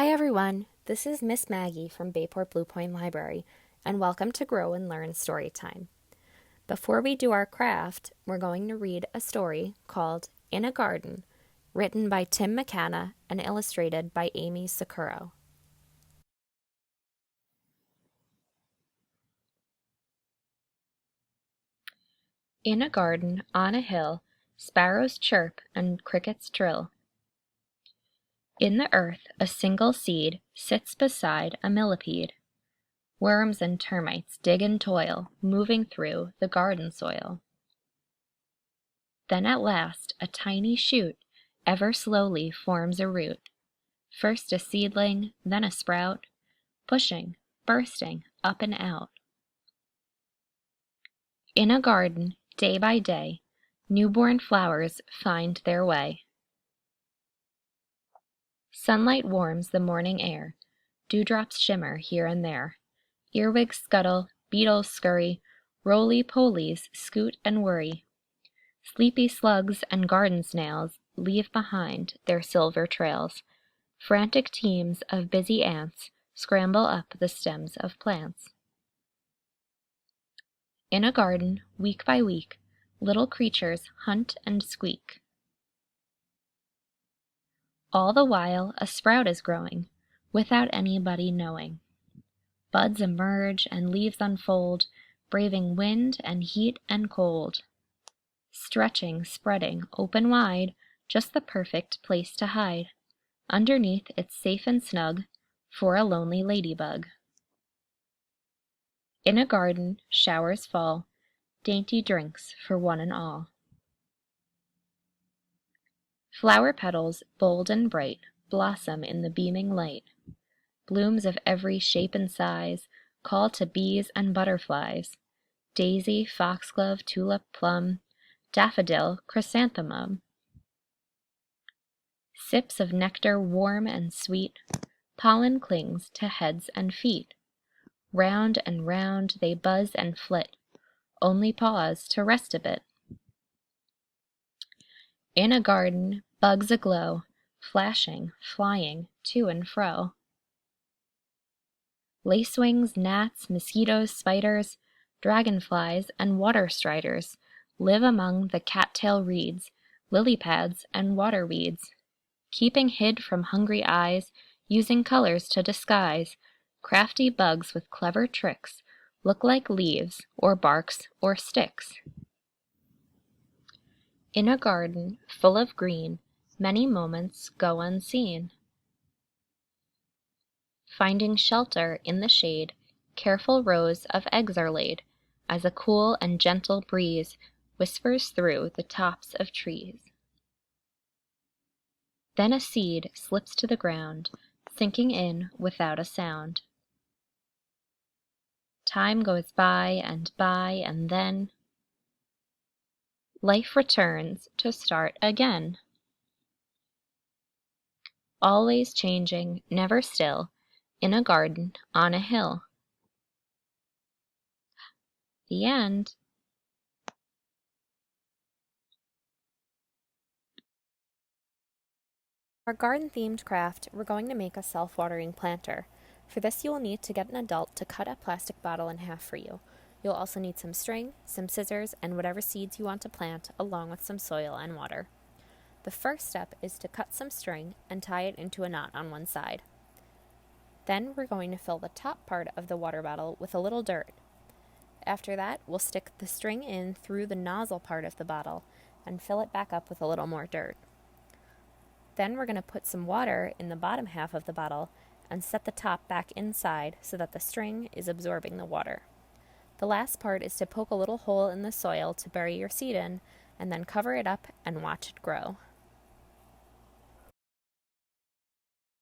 Hi everyone, this is Miss Maggie from Bayport-Blue Library, and welcome to Grow and Learn Storytime. Before we do our craft, we're going to read a story called In a Garden, written by Tim McCanna and illustrated by Amy Sakuro. In a garden, on a hill, sparrows chirp and crickets trill. In the earth, a single seed sits beside a millipede. Worms and termites dig and toil, moving through the garden soil. Then at last, a tiny shoot ever slowly forms a root. First a seedling, then a sprout, pushing, bursting, up and out. In a garden, day by day, newborn flowers find their way. Sunlight warms the morning air, dewdrops shimmer here and there. Earwigs scuttle, beetles scurry, roly-polies scoot and worry. Sleepy slugs and garden snails leave behind their silver trails. Frantic teams of busy ants scramble up the stems of plants. In a garden, week by week, little creatures hunt and squeak. All the while a sprout is growing, without anybody knowing. Buds emerge and leaves unfold, braving wind and heat and cold. Stretching, spreading, open wide, just the perfect place to hide. Underneath it's safe and snug for a lonely ladybug. In a garden, showers fall, dainty drinks for one and all. Flower petals, bold and bright, blossom in the beaming light. Blooms of every shape and size call to bees and butterflies. Daisy, foxglove, tulip, plum, daffodil, chrysanthemum. Sips of nectar warm and sweet, pollen clings to heads and feet. Round and round they buzz and flit, only pause to rest a bit. In a garden, bugs aglow, flashing, flying to and fro. Lacewings, gnats, mosquitoes, spiders, dragonflies, and water striders live among the cattail reeds, lily pads, and water weeds. Keeping hid from hungry eyes, using colors to disguise, crafty bugs with clever tricks look like leaves or barks or sticks. In a garden full of green, many moments go unseen. Finding shelter in the shade, careful rows of eggs are laid, as a cool and gentle breeze whispers through the tops of trees. Then a seed slips to the ground, sinking in without a sound. Time goes by, and then life returns to start again. Always changing, never still, in a garden on a hill. The end. Our garden-themed craft, we're going to make a self-watering planter. For this, you will need to get an adult to cut a plastic bottle in half for you. You'll also need some string, some scissors, and whatever seeds you want to plant, along with some soil and water. The first step is to cut some string and tie it into a knot on one side. Then we're going to fill the top part of the water bottle with a little dirt. After that, we'll stick the string in through the nozzle part of the bottle and fill it back up with a little more dirt. Then we're going to put some water in the bottom half of the bottle and set the top back inside so that the string is absorbing the water. The last part is to poke a little hole in the soil to bury your seed in, and then cover it up and watch it grow.